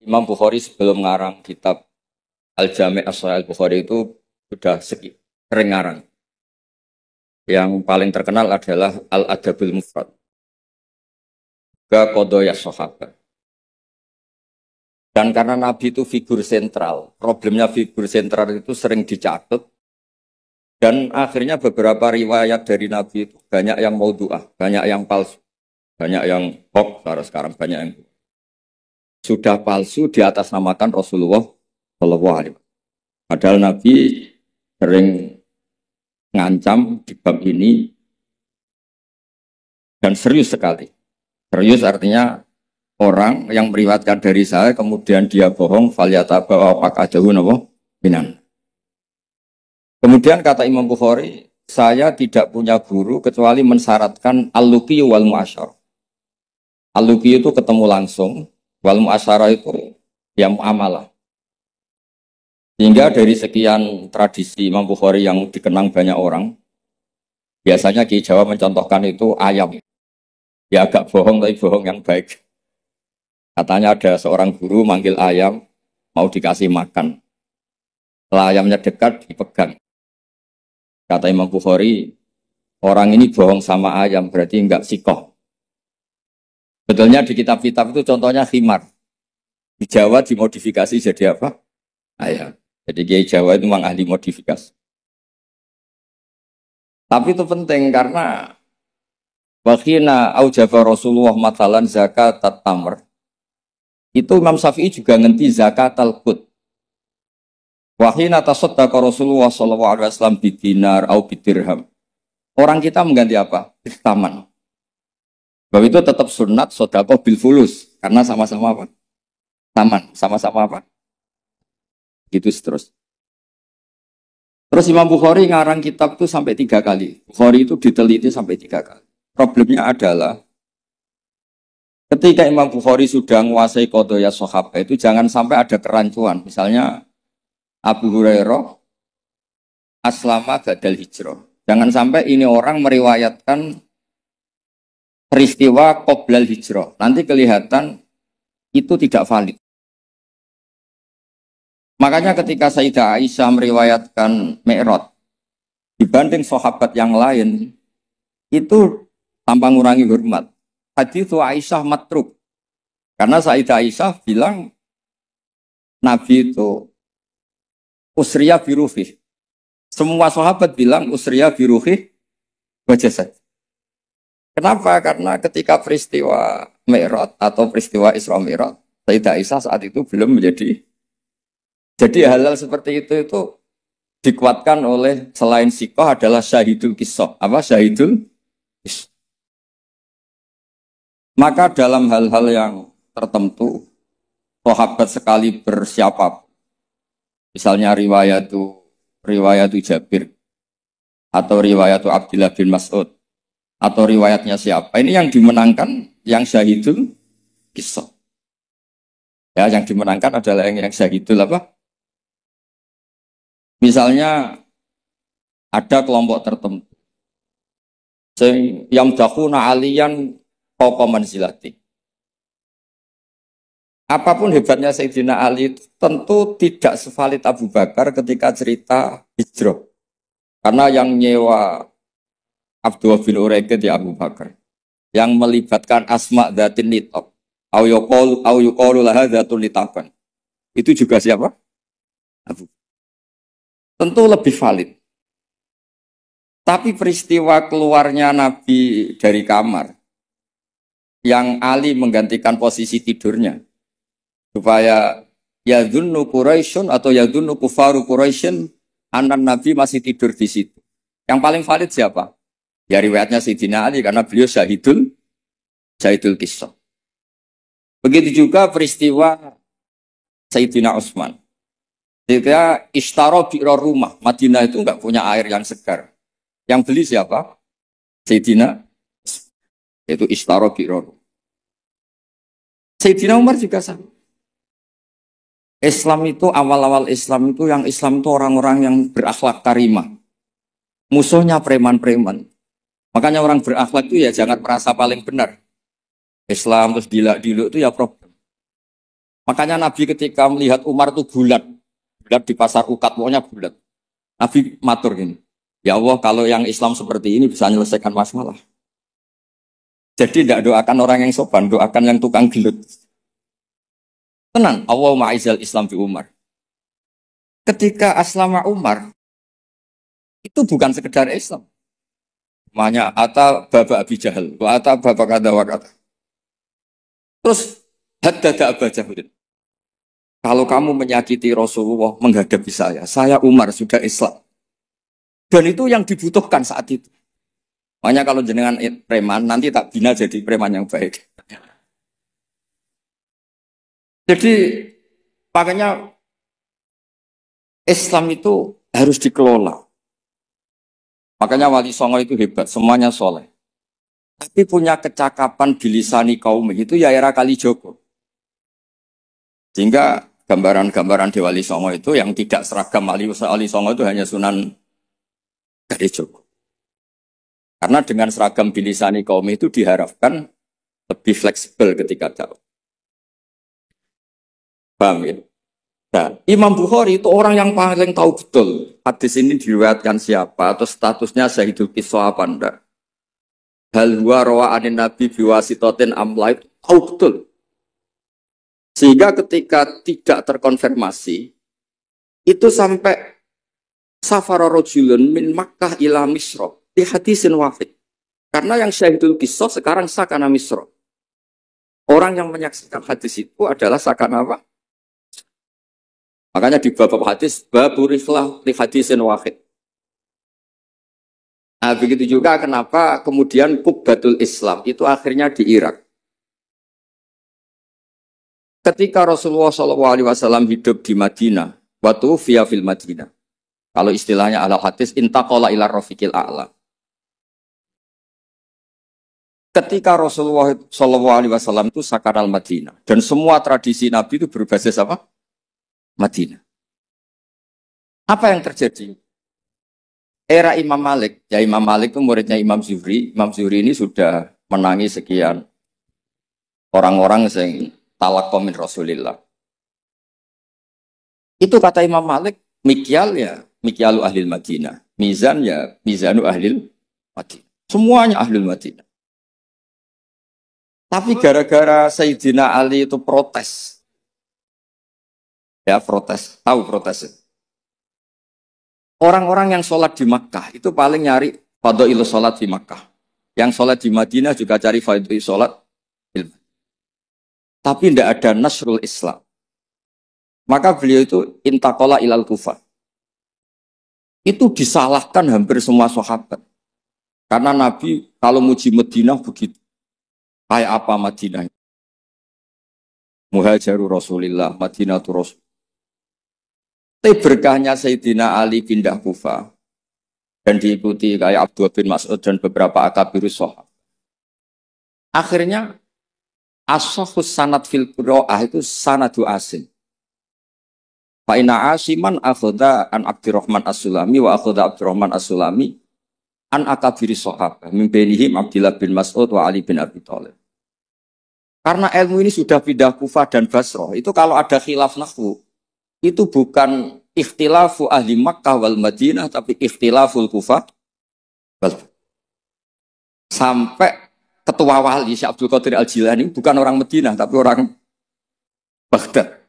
Imam Bukhari sebelum ngarang kitab Al-Jami' As-Sahih Al-Bukhari itu sudah sering ngarang. Yang paling terkenal adalah Al-Adabul Mufrad. Juga Qadaya Sahabat. Dan karena Nabi itu figur sentral, problemnya figur sentral itu sering dicatat. Dan akhirnya beberapa riwayat dari Nabi itu banyak yang maudhu'ah, banyak yang palsu, banyak yang hoax, sekarang banyak yang sudah palsu di atas namakan Rasulullah Shallallahu Alaihi Wasallam. Padahal Nabi sering ngancam di bab ini dan serius sekali. Serius artinya orang yang meriwayatkan dari saya kemudian dia bohong, falyataba wa faqadahu napa minan. Kemudian kata Imam Bukhari, saya tidak punya guru kecuali mensyaratkan al-luqi wal mu'asyarah. Al-luqi itu ketemu langsung, wal mu'asyarah itu ya muamalah. Sehingga dari sekian tradisi Imam Bukhari yang dikenang banyak orang, biasanya Ki Jawa mencontohkan itu ayam. Ya agak bohong tapi bohong yang baik. Katanya ada seorang guru manggil ayam, mau dikasih makan. Setelah ayamnya dekat, dipegang. Kata Imam Bukhari, orang ini bohong sama ayam, berarti enggak sikoh. Betulnya di kitab-kitab itu contohnya khimar. Di Jawa dimodifikasi jadi apa? Ayam. Jadi Kiai Jawa itu memang ahli modifikasi. Tapi itu penting karena wakhina aujaba Rasulullah matalan zakat tamr. Itu Imam Syafi'i juga ngenti zakat al-qut. Wakhina tasaddaqa Rasulullah sallallahu alaihi wasallam bidinar au bidirham. Orang kita mengganti apa? Taman. Bahwa itu tetap sunat sedekah bil fulus karena sama-sama apa? Taman, sama-sama apa? Gitu terus. Terus Imam Bukhari ngarang kitab itu sampai 3 kali. Bukhari itu diteliti sampai 3 kali. Problemnya adalah ketika Imam Bukhari sudah menguasai qadaya sahabat itu jangan sampai ada kerancuan. Misalnya Abu Hurairah aslama badal hijrah. Jangan sampai ini orang meriwayatkan peristiwa qoblal hijrah. Nanti kelihatan itu tidak valid. Makanya ketika Sayyidah Aisyah meriwayatkan Mi'raj dibanding sahabat yang lain itu tanpa ngurangi hormat. Hadits Aisyah matruk. Karena Sayyidah Aisyah bilang Nabi itu usriya biruhih. Semua sahabat bilang usriya biruhih wajasad. Kenapa? Karena ketika peristiwa Mi'raj atau peristiwa Isra Mi'raj, Sayyidah Aisyah saat itu belum menjadi. Jadi hal-hal seperti itu dikuatkan oleh selain sikoh adalah syahidul kisah. Apa syahidul kisah? Maka dalam hal-hal yang tertentu, sahabat sekali bersiapa, misalnya riwayatu Jabir, atau riwayatu Abdullah bin Mas'ud, atau riwayatnya siapa, ini yang dimenangkan yang syahidul kisah. Ya, yang dimenangkan adalah yang syahidul apa? Misalnya ada kelompok tertentu yang dakhuna aliyan fawqa manzilati. Apapun hebatnya Sayyidina Ali tentu tidak sevalid Abu Bakar ketika cerita hijrah. Karena yang nyewa Abdullah bin Uraiqid ya Abu Bakar. Yang melibatkan asma dzatin nitab. Au yuqalu laha dzatun nitaban. Itu juga siapa? Abu Bakar. Tentu lebih valid. Tapi peristiwa keluarnya Nabi dari kamar, yang Ali menggantikan posisi tidurnya, supaya yadhunnu Quraisyun atau yadhunnu kufaru Quraisyun, anak Nabi masih tidur di situ. Yang paling valid siapa? Ya riwayatnya Sayyidina Ali, karena beliau syahidul kisah. Begitu juga peristiwa Sayyidina Utsman. Ketika ishtaro bi'ra rumah, Madinah itu enggak punya air yang segar. Yang beli siapa? Sayyidina, yaitu ishtaro bi'ra rumah. Sayyidina Umar juga sama. Islam itu, awal-awal Islam itu, yang Islam itu orang-orang yang berakhlak karimah. Musuhnya preman-preman. Makanya orang berakhlak itu ya jangan merasa paling benar. Islam terus dilak-diluk itu ya problem. Makanya Nabi ketika melihat Umar itu bulat di pasar Ukat, pokoknya bulat. Nabi matur gini, ya Allah kalau yang Islam seperti ini bisa menyelesaikan masalah. Jadi tidak doakan orang yang sopan, doakan yang tukang gelut. Tenang, Allah ma'izal Islam fi Umar. Ketika aslama Umar, itu bukan sekedar Islam. Namanya Ata Baba Abi Jahal, wa Ata Baba Kata wa Kata. Terus, haddada Aba Jahal. Kalau kamu menyakiti Rasulullah menghadapi saya Umar sudah Islam. Dan itu yang dibutuhkan saat itu. Makanya kalau jenengan preman, nanti tak bina jadi preman yang baik. Jadi, makanya Islam itu harus dikelola. Makanya Wali Songo itu hebat, semuanya soleh. Tapi punya kecakapan bilisani kaum itu ya era Kalijogo. Sehingga gambaran-gambaran di Wali Songo itu yang tidak seragam Wali Songo itu hanya Sunan Kalijogo. Karena dengan seragam bilisani kaum itu diharapkan lebih fleksibel ketika jauh. Paham ya? Nah, Imam Bukhari itu orang yang paling tahu betul hadis ini diriwayatkan siapa atau statusnya Syahidul Qisah apa enggak. Hal huwa rawa anin nabi biwasitotin amla itu tahu betul. Sehingga ketika tidak terkonfirmasi itu sampai safara rajulun min Makkah ila Misra di hadisin wafid. Karena yang Syahidul Qisah sekarang sakana Misra. Orang yang menyaksikan hadis itu adalah sakana apa? Makanya di bab hadis baburiflah li hadisin wahid. Nah, begitu juga kenapa kemudian Qubbatul Islam itu akhirnya di Irak. Ketika Rasulullah SAW hidup di Madinah, waktu via fil Madinah. Kalau istilahnya ala hadis intaqala ila rafiqil a'la. Ketika Rasulullah SAW itu sakaral Madinah dan semua tradisi Nabi itu berbasis apa? Madinah. Apa yang terjadi? Era Imam Malik, ya Imam Malik itu muridnya Imam Zuhri. Imam Zuhri ini sudah menangi sekian orang-orang yang talaqqa min Rasulillah. Itu kata Imam Malik, mikyal ya mikyalu ahlil Madinah, mizan ya mizanu ahlil Madinah. Semuanya ahlul Madinah. Tapi gara-gara Sayyidina Ali itu protes. Ya protes, tahu protesnya. Orang-orang yang sholat di Makkah itu paling nyari fadhailu sholat di Makkah. Yang sholat di Madinah juga cari fadhailu sholat. Tapi tidak ada nasrul Islam. Maka beliau itu intaqala ilal Kufah. Itu disalahkan hampir semua sahabat. Karena Nabi kalau muji Madinah begitu. Kayak apa Madinah? Muhajiru Rasulillah, Madinatu Rasul. Tapi berkahnya Sayyidina Ali pindah Kufah dan diikuti kayak Abdullah bin Mas'ud dan beberapa akabirus sahabat. Akhirnya as-sahhus sanad fil qiraah itu sanadu asim. Fa inna asiman akhadha an Abdurrahman As-Sulami wa akhadha Abdurrahman As-Sulami an akabiris sahabat min bainihim Abdullah bin Mas'ud wa Ali bin Abi Thalib. Karena ilmu ini sudah pindah Kufah dan Basrah, itu kalau ada khilaf nahwu itu bukan ikhtilafu ahli Makkah wal Madinah, tapi ikhtilaful Kufah. Sampai ketua wali Syekh Abdul Qadir Al-Jilani bukan orang Madinah, tapi orang Baghdad.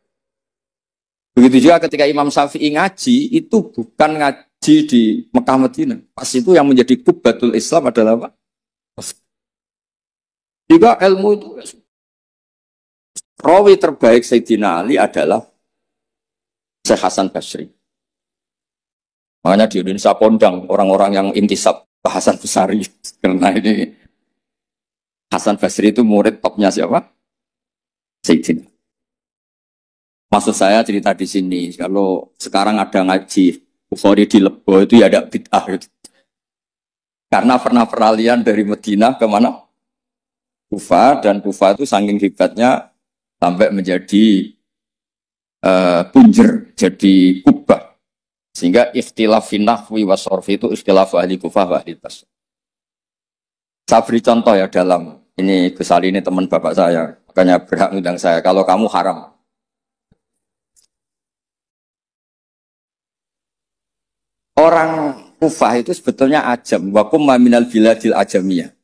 Begitu juga ketika Imam Syafi'i ngaji, itu bukan ngaji di Mekah Madinah. Pas itu yang menjadi Qubbatul Islam adalah apa? Juga ilmu itu. Rawi terbaik Sayyidina Ali adalah Syekh Hasan Basri. Makanya di Indonesia kondang orang-orang yang intisab ke Hasan Basri. Karena ini Hasan Basri itu murid topnya siapa? Sayyidina. Maksud saya cerita di sini, kalau sekarang ada ngaji Bukhari di Lebo itu ya ada bid'ah. Karena pernah peralihan dari Madinah ke mana? Kufah, dan Kufah itu saking hebatnya sampai menjadi punjer, jadi kubah. Sehingga ikhtilaf fi nahwi wa sharfi itu ikhtilaf ahli Kufah wa ahli Basrah. Saya beri contoh ya dalam ini Gus Ali ini teman bapak saya, makanya berhak undang saya. Kalau kamu haram, Orang Kufah itu sebetulnya ajam, wakum minal biladil ajamiyah.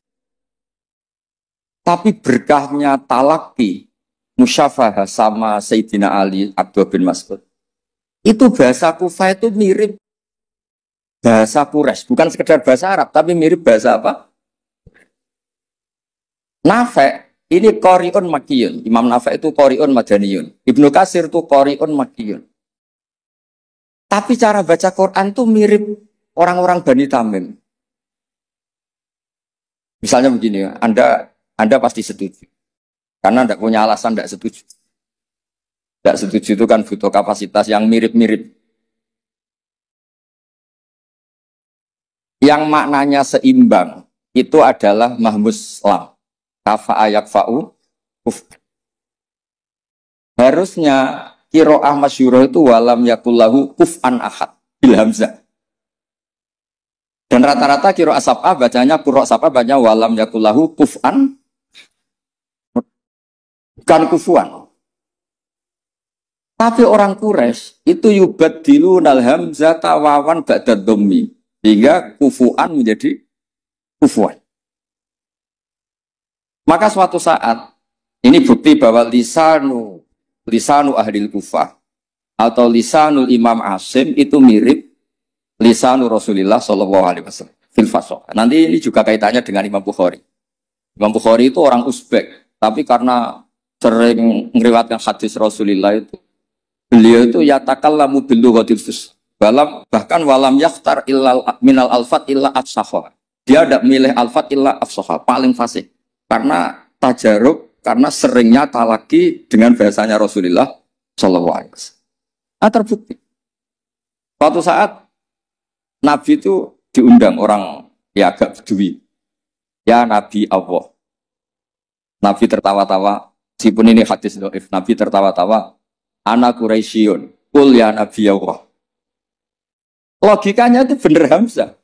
Tapi berkahnya talaki, musyafahah sama Sayyidina Ali Abdullah bin Mas'ud. Itu bahasa Kufah itu mirip bahasa Quraisy, bukan sekedar bahasa Arab, tapi mirip bahasa apa? Nafi' ini Qori'un Makkiyun. Imam Nafi' itu Qori'un Madaniyun. Ibnu Katsir itu Qori'un Makkiyun. Tapi cara baca Quran itu mirip orang-orang Bani Tamim. Misalnya begini, Anda pasti setuju. Karena tidak punya alasan tidak setuju. Tidak setuju itu kan butuh kapasitas yang mirip-mirip. Yang maknanya seimbang itu adalah mahmus lam. Kafa ayak fa'u kuf. Harusnya kiro'ah masyhurah itu walam yakullahu kuf'an ahad bil hamzah. Dan rata-rata kiro'ah sab'ah bacanya qurra' sab'ah bacanya walam yakullahu kuf'an bukan kufuan. Tapi orang Quraisy itu yubaddilunal hamzata wawan ba'da dhammi. Sehingga kufuan menjadi kufuan. Maka suatu saat, ini bukti bahwa lisanu ahlil Kufah atau lisanul Imam Asim itu mirip lisanu Rasulullah Shallallahu Alaihi Wasallam. Fil fashoh. Nanti ini juga kaitannya dengan Imam Bukhari. Imam Bukhari itu orang Uzbek, tapi karena sering meriwayatkan hadis Rasulullah itu, beliau itu yatakallamu bil lughatil fusha. Bahkan walam yakhtar illa minal alfat illa afsahha. Dia tidak milih alfat illa afsahha, paling fasih. Karena tajarub, karena seringnya talaki dengan bahasanya Rasulullah Shallallahu Alaihi Wasallam. Terbukti. Suatu saat Nabi itu diundang orang ya agak bedui. Ya Nabi Allah. Nabi tertawa-tawa. Meskipun ini hadis dhaif, Nabi tertawa-tawa. Ana Quraisyun, qul ya Nabi Allah. Logikanya itu bener Hamzah.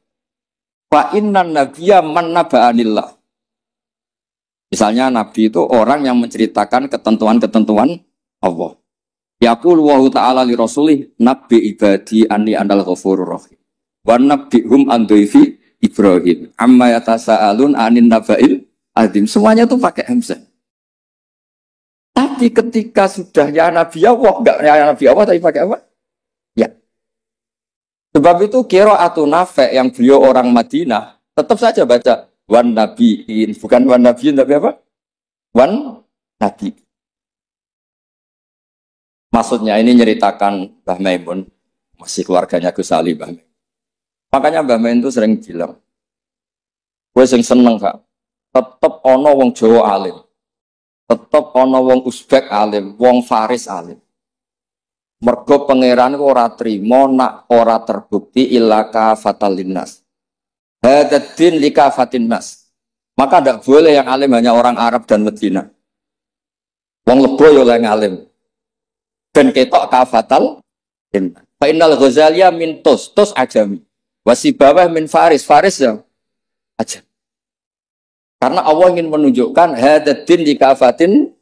Fa innan nabiyya man naba'anillah. Misalnya Nabi itu orang yang menceritakan ketentuan-ketentuan Allah. Yaqul wa ta'ala li rasulih nabbi ibadi anni anal ghafurur rahim. Wa nabbihum an dhaifi Ibrahim. Amma yatasaalun anin naba'il azim. Semuanya itu pakai Hamzah. Tapi ketika sudah ya Nabi Allah, enggak ya Nabi Allah tapi pakai apa? Ya. Sebab itu qiraatun Nafi' yang beliau orang Madinah tetap saja baca wan nabiin, bukan wan nabiin tapi apa? Wan nabi. Maksudnya ini nyeritakan Mbah Maimun, masih keluarganya Gus Ali Mbah Maimun. Makanya Mbah Maimun itu sering bilang, gue sing seneng Kak, tetep ono wong Jawa alim, tetep ono wong Uzbek alim, wong Faris alim. Mergo pangeran ora trimo nak ora terbukti ilaka fatal linnas. Hadaddin likafatin nas. Maka tidak boleh yang alim hanya orang Arab dan Medina. Wong lebo yo yang alim. Ben ketok kafatal linnas. Fa innal Ghazaliya min tos ajami. Wasibawah min Faris ya ajam. Karena Allah ingin menunjukkan hadaddin likafatin.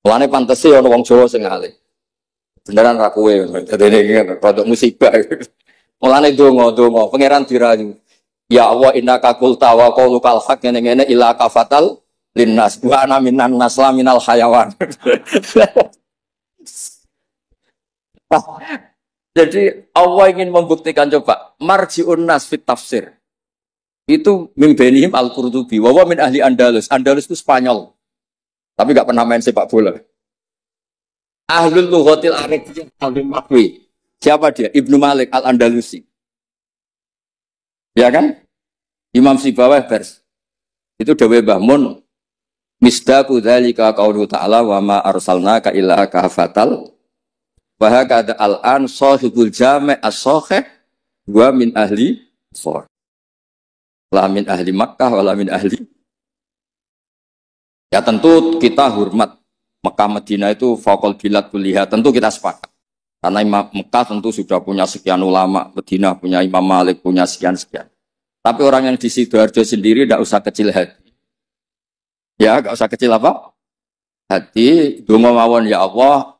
Mulane pantese ana wong Jawa sing alim. Beneran ra kowe. Dadi iki rodok musibah. Mulane donga pangeran dirayu. Ya Allah innaka qulta wa qaulukal haq ngene-ngene ila kafatal linnas wa ana minan nasla minal hayawan. Jadi Allah ingin membuktikan coba marji'un nas fit tafsir. Itu min bainihim al-Qurtubi wa min ahli Andalus. Andalus itu Spanyol. Tapi enggak pernah main sepak bola. Ahlul lughatil arabiyyah al-Makwi. Siapa dia? Ibnu Malik al-Andalusi. Ya kan? Imam Sibawah Bers. Itu dawe Mbah Mun. Misdaqu dzalika qauluhu ta'ala wa ma arsalnaka illa kafatal. Wa hakada al-an sahibul jami' as-sahih wa min ahli Far. La min ahli Makkah wa la min ahli. Ya tentu kita hormat Mekah Madinah itu faqul bilad kuliah. Tentu kita sepakat. Karena Mekah tentu sudah punya sekian ulama, Madinah punya Imam Malik, punya sekian-sekian. Tapi orang yang di Sidoarjo sendiri tidak usah kecil hati. Ya, tidak usah kecil apa? Hati, donga mawon ya Allah,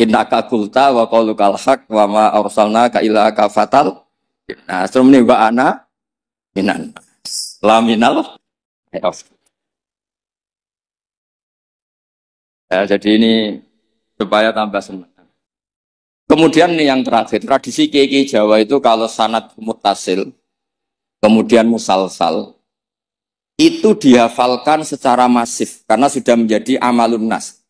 Innaka qulta wa qaulukal haq wa ma arsalnaka illa kafatal. Nah, sebenarnya wa ana minan laminal. Ya, jadi ini supaya tambah senang. Kemudian nih yang terakhir, tradisi kiai Jawa itu kalau sanad muttasil, kemudian musalsal, itu dihafalkan secara masif karena sudah menjadi amalun nas.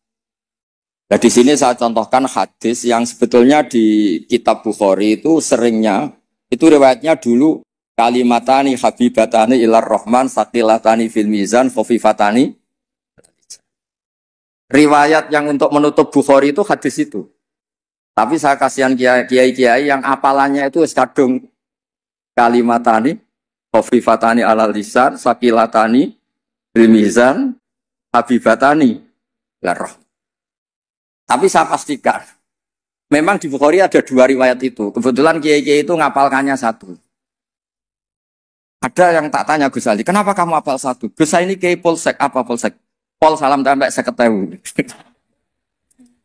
Nah, di sini saya contohkan hadis yang sebetulnya di kitab Bukhari itu seringnya, itu riwayatnya dulu kalimatani habibatani ilar rahman saqilatani fil mizan khofifatani. Riwayat yang untuk menutup Bukhari itu hadis itu. Tapi saya kasihan kiai-kiai yang apalannya itu kadung kalimatani khofifatani alal lisan saqilatani fil mizan habibatani ilar rahman. Tapi saya pastikan, memang di Bukhari ada dua riwayat itu. Kebetulan kiai-kiai itu ngapalkannya satu. Ada yang tak tanya Gus Ali, kenapa kamu hafal satu? Gus ini kiai polsek, apa polsek? Pol salam sampai 50.000.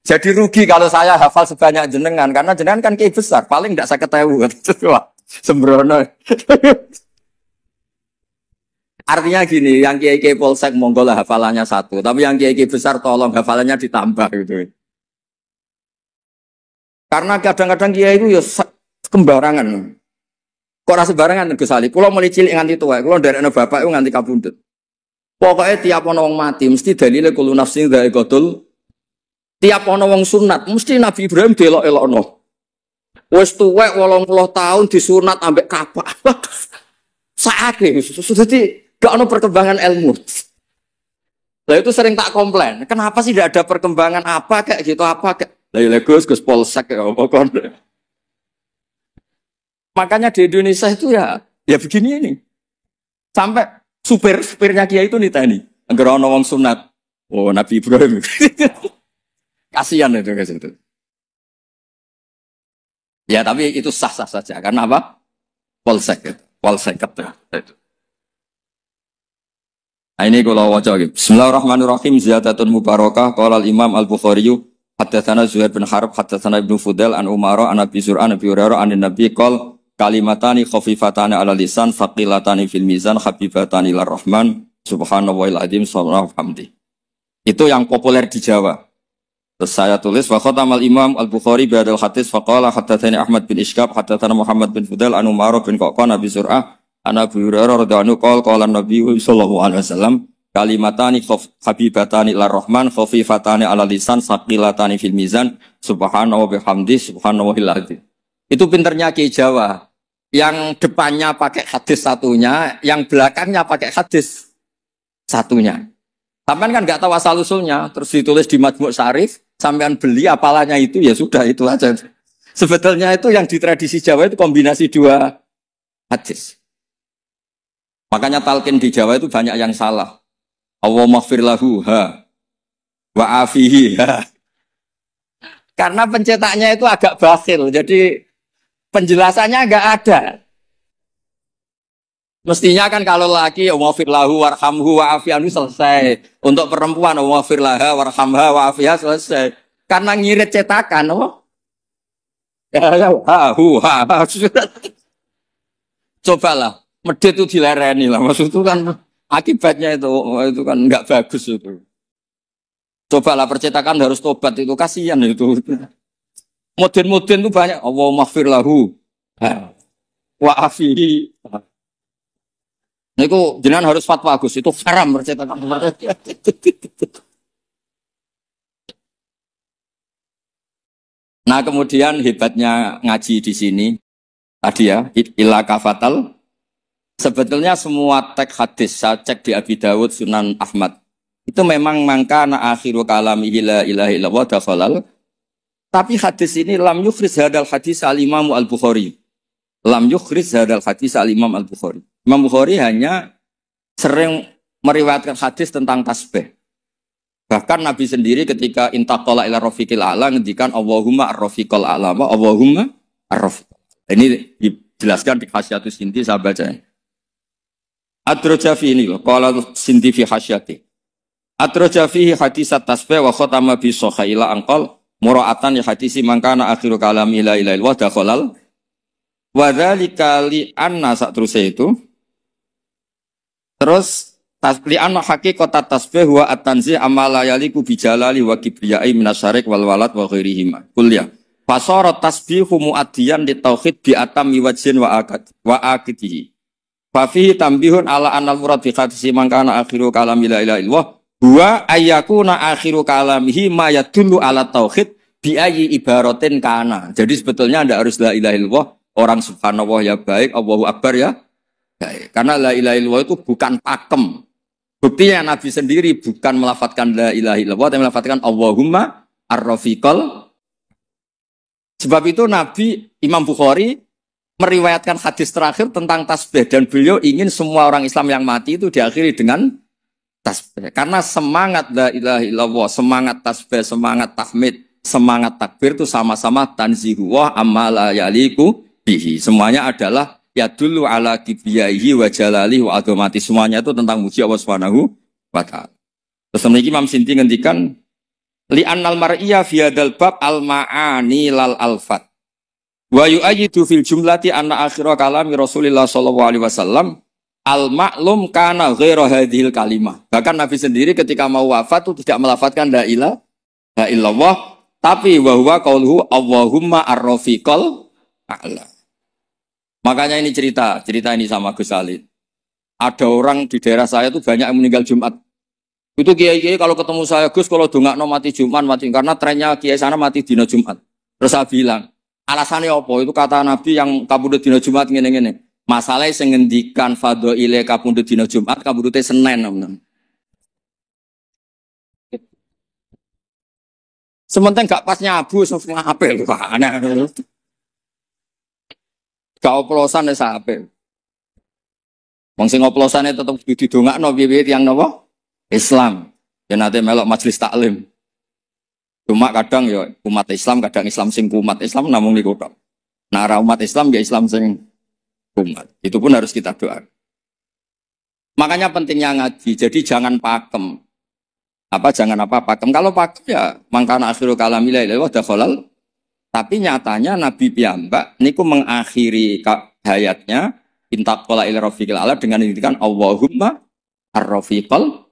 Jadi rugi kalau saya hafal sebanyak jenengan, karena jenengan kan kiai besar, paling tidak 50.000. Wah, sembrono. Artinya gini, yang kiai-kiai polsek monggo lah hafalannya satu, tapi yang kiai-kiai besar tolong hafalannya ditambah gitu. Karena kadang-kadang kiai itu ya kembarangan. Kok rasa sembarangan Gus Ali? Kulo mulai cilik nganti tuwa, kulo nderekno bapak itu nganti kabundut. Pokoknya tiap ana wong mati mesti dalile kulo nafsin dha'iqatul. Tiap ana wong sunat mesti Nabi Ibrahim delok-elokno. Wis tuwek 80 tahun disunat ambek kapak. Saake dadi gak ana perkembangan ilmu. Lah itu sering tak komplain. Kenapa sih tidak ada perkembangan apa kayak gitu apa kayak lah Gus polsek ya apa kon. Makanya di Indonesia itu ya begini ini. Sampai supirnya kiai itu niteni. Angger ana wong sunat. Oh, Nabi Ibrahim. Kasihan itu guys itu. Ya, tapi itu sah-sah saja karena apa? Polsek itu. Nah, ini kalau waca gitu. Bismillahirrahmanirrahim. Ziyadatun mubarakah qala al-Imam Al-Bukhari haddatsana Zuhair bin Harb haddatsana Ibnu Fudail an Umar an Abi Zur'an Abi Hurairah an Nabi qol kalimatani khafifatani ala lisan faqilatani fil mizan habibatani lir rahman subhanallahil azim subhanallahi hamdi. Itu yang populer di Jawa. Terus saya tulis wa khatamal Imam Al-Bukhari bi hadzal hadis faqala haddatsani Ahmad bin Ishqab haddatsana Muhammad bin Fudail an Umar bin Qaqan Abi Zur'ah an Abi Hurairah radhiyallahu anhu qala Nabi sallallahu alaihi wasallam kalimatani habibatani lir rahman khafifatani ala lisan saqilatani fil mizan subhanahu wa bihamdi subhanallahil azim. Itu pinternya Kiai Jawa. Yang depannya pakai hadis satunya, yang belakangnya pakai hadis satunya. Sampean kan nggak tahu asal usulnya, terus ditulis di Majmu' Syarif, sampean beli apalannya itu ya sudah itu aja. Sebetulnya itu yang di tradisi Jawa itu kombinasi dua hadis. Makanya talqin di Jawa itu banyak yang salah. Allahumma ighfir lahu wa afihi Karena pencetaknya itu agak bakhil, jadi penjelasannya enggak ada. Mestinya kan kalau laki Allahumma ighfir lahu warhamhu wa afiyanhu selesai. Untuk perempuan Allahumma ighfir laha warhamha wa afiha selesai. Karena ngirit cetakan, Cobalah, medit itu dilereni lah. Maksud itu kan akibatnya itu kan enggak bagus itu. Cobalah percetakan harus tobat itu kasihan itu. Modern itu banyak. Allahumma ighfir lahu wa afihi. Niku jenengan harus fatwa Gus, itu haram percetakan. Nah, kemudian hebatnya ngaji di sini tadi ya, ila kafatal. Sebetulnya semua teks hadis saya cek di Abi Dawud, Sunan Ahmad. Itu memang mangkana akhiru kalamihi la ilaha illallah dakhalal. Tapi hadis ini lam yukhriz hadal hadis al-Imam Al-Bukhari. Lam yukhriz hadal hadis al-Imam Al-Bukhari. Imam Bukhari hanya sering meriwayatkan hadis tentang tasbih. Bahkan Nabi sendiri ketika intaqala ila rafiqil a'la ngendikan Allahumma ar-rafiqal a'la, Allahumma ar-rafiq. Ini dijelaskan di Hasyatus Sinti, saya baca. Ad-Rajafi ini loh, qala Sinti fi hasyati. Ad-Rajafi hadis at-tasbih wa khatama bi sahila anqal Mura'atan ya hadisi mangkana akhiru kalami la ilaha illallah dakhalal wa dzalika li anna satruse itu. Terus li anna haqiqata tasbih wa at-tanzih amma la yaliku bi jalali wa kibriyai minasyarik wal walad wa ghairihima. Kuliah. Fasara tasbihu muaddiyan li tauhid bi atami wajhin wa aqitihi. Fa fihi tambihun ala anal murad bi hadisi mangkana akhiru kalami la ilaha illallah huwa ayyakuna akhiru kalamihi ma yadullu ala tauhid bi ayyi ibaratin kana. Jadi sebetulnya Anda harus la ilaha illallah, orang subhanallah ya baik, Allahu akbar ya baik. Karena la ilaha illallah itu bukan pakem. Buktinya Nabi sendiri bukan melafadzkan la ilaha illallah, tapi melafadzkan Allahumma ar-rafiqal. Sebab itu Nabi Imam Bukhari meriwayatkan hadis terakhir tentang tasbih dan beliau ingin semua orang Islam yang mati itu diakhiri dengan tasbih. Karena semangat la ilaha illallah, semangat tasbih, semangat tahmid, semangat takbir itu sama-sama tanzihuwah amma la yaliku bihi. Semuanya adalah ya dulu ala kibriyaihi wa jalalihi wa azamati. Semuanya itu tentang muji Allah Subhanahu wa ta'ala. Terus memiliki Imam Sinti ngendikan li annal mar'iyya fi hadzal bab al ma'ani lal alfat. Wa yu'ayyidu fil jumlati anna akhira kalami Rasulullah sallallahu alaihi wasallam al ma'lum kana ghaira hadhil kalimah. Bahkan Nabi sendiri ketika mau wafat itu tidak melafadzkan la ilaha illallah, tapi wa huwa qauluhu Allahumma ar-rafiqal a'la. Makanya ini cerita ini sama Gus Salid. Ada orang di daerah saya itu banyak yang meninggal Jumat. Itu kiai-kiai kalau ketemu saya, Gus kalau dongakno mati Jumat mati, karena trennya kiai sana mati dina Jumat. Terus saya bilang, alasannya apa? Itu kata Nabi yang kabudut dina Jumat ngene-ngene. Masalahnya sing ngendikan fadhaile kabudut dina Jumat, kabudute Senin namanya. Sementing gak pas nyabu semua apel kok aneh. Gak oplosan wis apik. Wong sing oplosane tetep didongakno piye-piye tiyang napa? Islam. Ya nate melok majelis taklim. Cuma kadang ya umat Islam, kadang Islam sing kumat. Islam namung niku tok. Nah, ra umat Islam ya Islam sing kumat. Itu pun harus kita doa. Makanya pentingnya ngaji. Jadi jangan pakem. Jangan pakem. Kalau pakem ya mangkana akhiru kalami la ilaha illallah dakhalal. Tapi nyatanya Nabi piyambak niku mengakhiri hayatnya intaqala ila rafiqil ala dengan mengintikan Allahumma ar-rafiqal.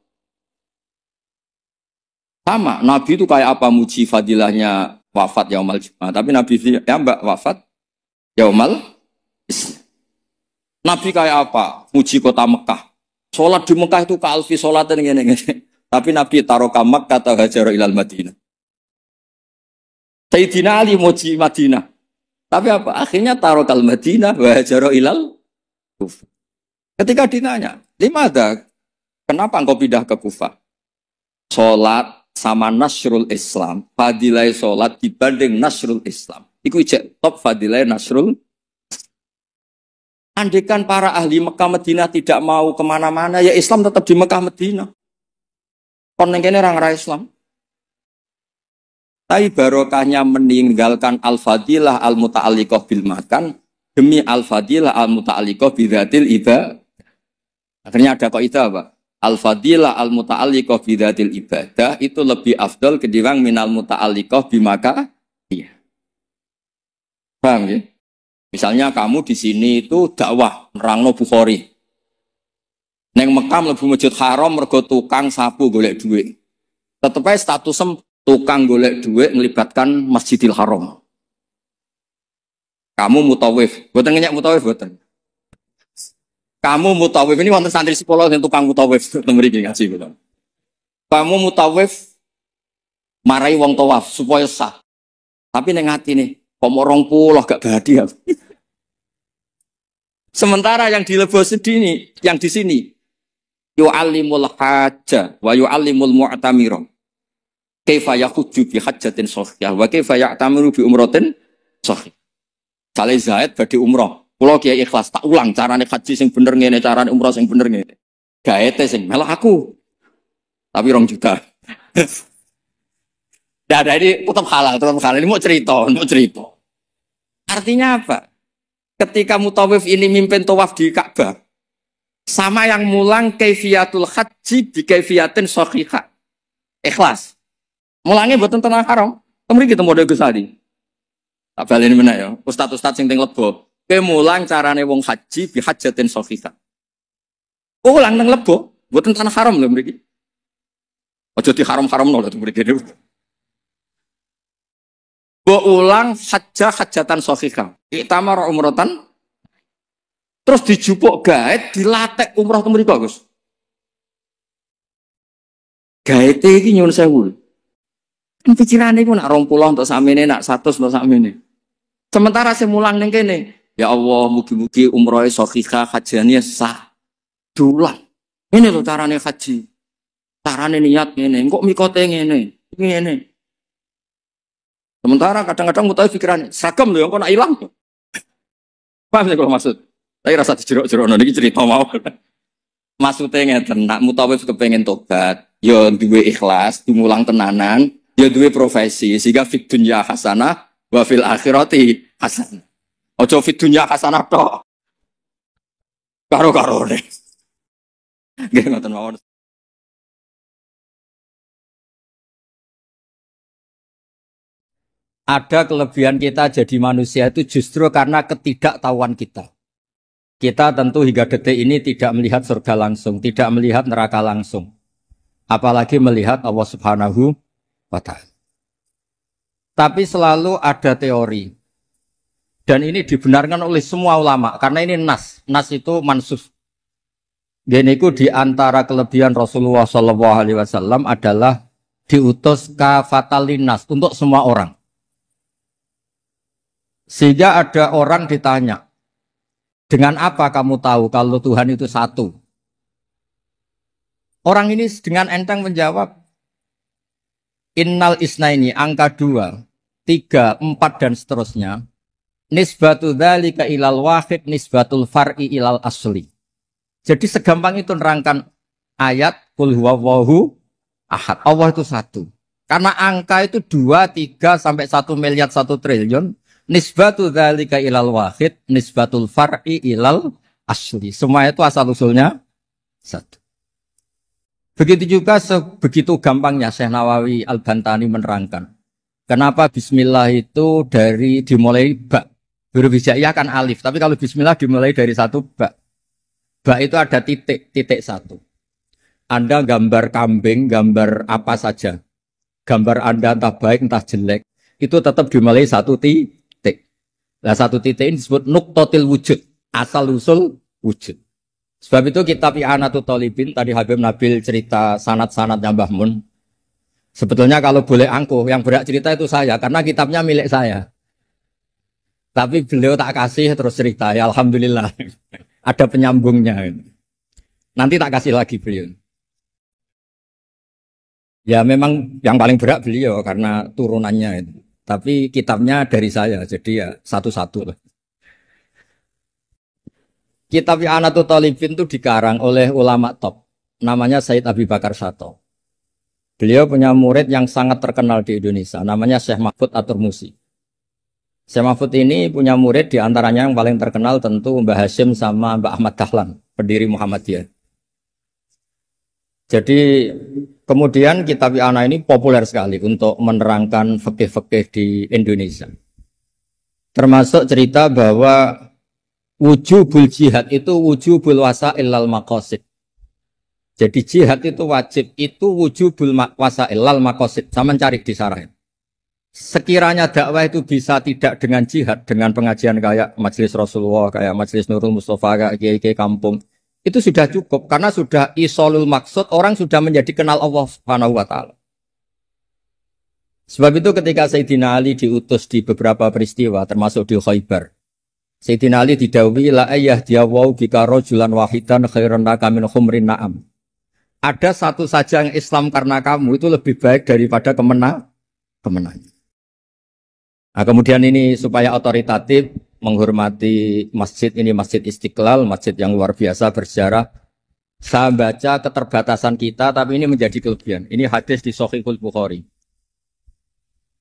Sama, Nabi itu kayak apa muji fadilahnya wafat yaumal Jumat, tapi Nabi piyambak wafat yaumal Islam. Nabi kayak apa? Muji kota Mekah. Salat di Mekah itu kalfi salatan ngene-ngene. Tapi Nabi taroka Makkah ta hajara ilal Madinah. Sayyidina Ali muji Madinah. Tapi apa? Akhirnya tarokal Madinah wa hajara ilal Kufah. Ketika ditanya, "Limada? Kenapa engkau pindah ke Kufah?" Salat sama nasrul Islam. Fadilah salat dibanding nasrul Islam. Iku ijek top fadilah nasrul. Andaikan para ahli Mekah Madinah tidak mau kemana-mana, ya Islam tetap di Mekah Madinah. Kon kene orang Islam. Tapi barokahnya meninggalkan al-fadilah al-muta'alliqah bil makan demi al-fadilah al-muta'alliqah bidzatil ibadah. Akhirnya ada kaidah apa? Al-fadilah al-muta'alliqah bidzatil ibadah itu lebih afdal ketimbang minal muta'alliqah bimaka. Iya. Paham ya? Misalnya kamu di sini itu dakwah nerangno Bukhari. Neng Mekah mlebu Masjid Haram mergo tukang sapu golek duit. Tetep ae statusem tukang golek duit melibatkan Masjidil Haram. Kamu mutawif, boten ngenyak mutawif boten. Kamu mutawif ini wonten santri sekolah yang tukang mutawif teng mriki ngaji kula. Kamu mutawif marai wong tawaf supaya sah. Tapi ning atine kok mau 20 gak bahagia. Sementara yang dilebos sini, yang di sini yu'allimul hajja wa yu'allimul mu'tamira. Kaifa yakhudju bi hajjatin shahihah wa kaifa ya'tamiru bi umratin shahih. Saleh Zaid badhe umrah. Kula kiai ikhlas tak ulang carane haji sing bener ngene, carane umrah sing bener ngene. Gaete sing melok aku. Tapi 2 juta. Ada ini tetap halal. Ini mau cerita. Artinya apa? Ketika mutawif ini mimpin tawaf di Ka'bah, sama yang mulang kaifiyatul haji bi kaifiyatin shahihah. Ikhlas. Mulangnya buatan tanah haram. Mriki kita model Gus Ali. Tak baleni meneh ya. Ustaz-ustaz sing teng Lebo. Kowe mulang carane wong haji bi hajatin sahihah. Ulang nang Lebo, mboten tanah haram lho mriki. Aja di haram-haramno lho mriki. Mbok ulang hajatan sahihah. Iktamar umratan terus dijupuk gaet dilatek umrah teng mriko, Gus. Gaete iki nyuwun sewu. Kan pikirane iku nak 20 untuk sakmene, nak 100 untuk sakmene. Sementara sing mulang ning kene, ya Allah mugi-mugi umrohe sahihah, hajane sah. Dulang. Ini lho carane haji. Carane niat ngene, kok mikote ngene. Ngene. Sementara kadang-kadang mutawi pikiran seragam lho kok nak ilang. Paham sih kalau maksud? Tapi rasa dijerok-jerokno niki cerita mau. Maksudnya ngeten, nak mutawi kepengen tobat, ya duwe ikhlas, dimulang tenanan, ya duwe profesi sehingga fid dunya hasanah wa fil akhirati hasanah. Aja fid dunya hasanah tok. Karo-karone. Nggih ngoten mawon. Ada kelebihan kita jadi manusia itu justru karena ketidaktahuan kita. Kita tentu hingga detik ini tidak melihat surga langsung, tidak melihat neraka langsung. Apalagi melihat Allah Subhanahu wa Ta'ala. Tapi selalu ada teori. Dan ini dibenarkan oleh semua ulama karena ini nas. Nas itu mansus. Geniku di antara kelebihan Rasulullah SAW adalah diutus kafatalin nas untuk semua orang. Sehingga ada orang ditanya, dengan apa kamu tahu kalau Tuhan itu satu? Orang ini dengan enteng menjawab, Innal isnaini, angka 2, 3, 4 dan seterusnya. Nisbatu dzalika ilal wahid, nisbatul far'i ilal asli. Jadi segampang itu nerangkan ayat qul huwallahu ahad. Allah itu satu. Karena angka itu 2, 3 sampai 1 miliar 1 triliun. Nisbatu dzalika ilal wahid, nisbatul far'i ilal asli. Semua itu asal usulnya satu. Begitu juga begitu gampangnya Syekh Nawawi Al-Bantani menerangkan. Kenapa bismillah itu dimulai ba. Huruf hijaiyah kan alif, tapi kalau bismillah dimulai dari satu ba. Ba itu ada titik 1. Anda gambar kambing, gambar apa saja. Gambar Anda entah baik entah jelek, itu tetap dimulai satu titik. Nah, satu titik ini disebut nuqtatil wujud, asal usul wujud. Sebab itu kitab I'anatul Thalibin, tadi Habib Nabil cerita sanad-sanadnya Mbah Mun. Sebetulnya kalau boleh angkuh, yang berhak cerita itu saya, karena kitabnya milik saya. Tapi beliau tak kasih terus cerita, ya Alhamdulillah. Ada penyambungnya. Nanti tak kasih lagi beliau. Ya memang yang paling berhak beliau, karena turunannya itu. Tapi kitabnya dari saya, jadi ya satu-satu lah. Kitab I'anatul Thalibin itu dikarang oleh ulama top. Namanya Said Abi Bakar Sato. Beliau punya murid yang sangat terkenal di Indonesia. Namanya Syekh Mahfud At-Turmusi. Syekh Mahfud ini punya murid diantaranya yang paling terkenal tentu Mbah Hashim sama Mbah Ahmad Dahlan, pendiri Muhammadiyah. Jadi kemudian kitab I'anah ini populer sekali untuk menerangkan fikih-fikih di Indonesia. Termasuk cerita bahwa wujubul jihad itu wujubul wasail lal maqasid. Jadi jihad itu wajib, itu wujubul wasail lal maqasid. Sama cari di sarah. Sekiranya dakwah itu bisa tidak dengan jihad, dengan pengajian kayak Majelis Rasulullah, kayak Majelis Nurul Mustafa, kayak kiai-kiai kampung, itu sudah cukup karena sudah isolul maksud, orang sudah menjadi kenal Allah Subhanahu wa Ta'ala. Sebab itu ketika Sayyidina Ali diutus di beberapa peristiwa termasuk di Khaybar, Sayyidina Ali didhawuhi la ayyahdiyawu bika rajulan wahidan khairan laka min khumrin na'am. Ada satu saja yang Islam karena kamu itu lebih baik daripada kemenangan. Nah, kemudian ini supaya otoritatif menghormati masjid ini, Masjid Istiqlal, masjid yang luar biasa bersejarah. Saya baca keterbatasan kita, tapi ini menjadi kelebihan. Ini hadis di Shahihul Bukhari.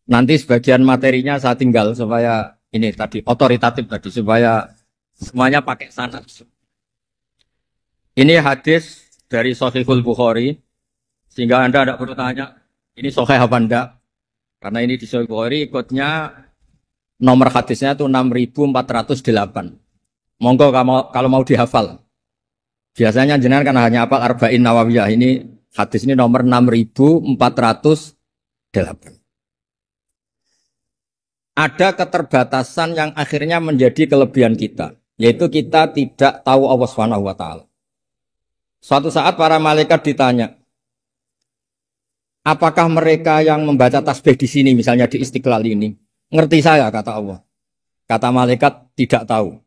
Nanti sebagian materinya saya tinggal supaya ini tadi otoritatif tadi supaya semuanya pakai sanad. Ini hadis dari Shahihul Bukhari sehingga Anda tidak perlu tanya ini sahih apa enggak. Karena ini di Sahih Bukhari ikutnya nomor hadisnya itu 6408. Monggo kalau mau dihafal. Biasanya jenengan kan hanya hafal Arba'in Nawawiyah. Ini hadis ini nomor 6408. Ada keterbatasan yang akhirnya menjadi kelebihan kita, yaitu kita tidak tahu Allah Subhanahu wa taala. Suatu saat para malaikat ditanya, apakah mereka yang membaca tasbih di sini, misalnya di Istiqlal ini, ngerti saya, kata Allah. Kata malaikat, tidak tahu.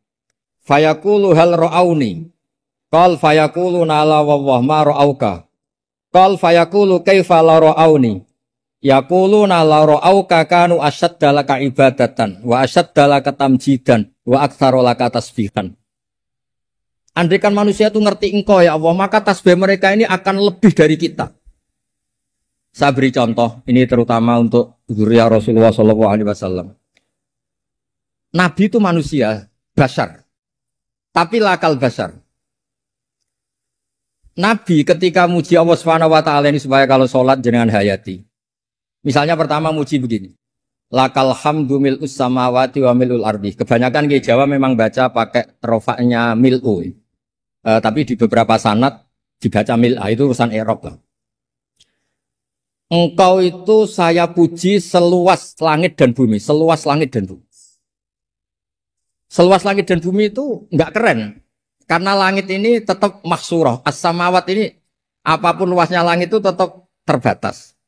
Fayaqulu hal ra'auni. Qal fayaqulu nala wawah ma ra'auka. Qal fayaqulu kaifa la ra'auni. Yaquluna la ra'auka kanu asyadda laka ibadatan wa asyadda laka tamjidan wa aktsara laka tasbihan. Andaikan manusia itu ngerti engkau ya Allah, maka tasbih mereka ini akan lebih dari kita. Saya beri contoh, ini terutama untuk zuriat Rasulullah SAW. Nabi itu manusia, basar. Tapi lakal basar. Nabi ketika muji Allah SWT ini supaya kalau sholat jangan hayati. Misalnya pertama muji begini. Lakal hamdu mil'us samawati wa mil'ul ardi. Kebanyakan di Jawa memang baca pakai rofaknya mil'u. Tapi di beberapa sanad dibaca mil'a, itu urusan i'rab lah. Engkau itu saya puji seluas langit dan bumi. Seluas langit dan bumi. Seluas langit dan bumi itu enggak keren. Karena langit ini tetap maksurah. As-samawat ini apapun luasnya langit itu tetap terbatas.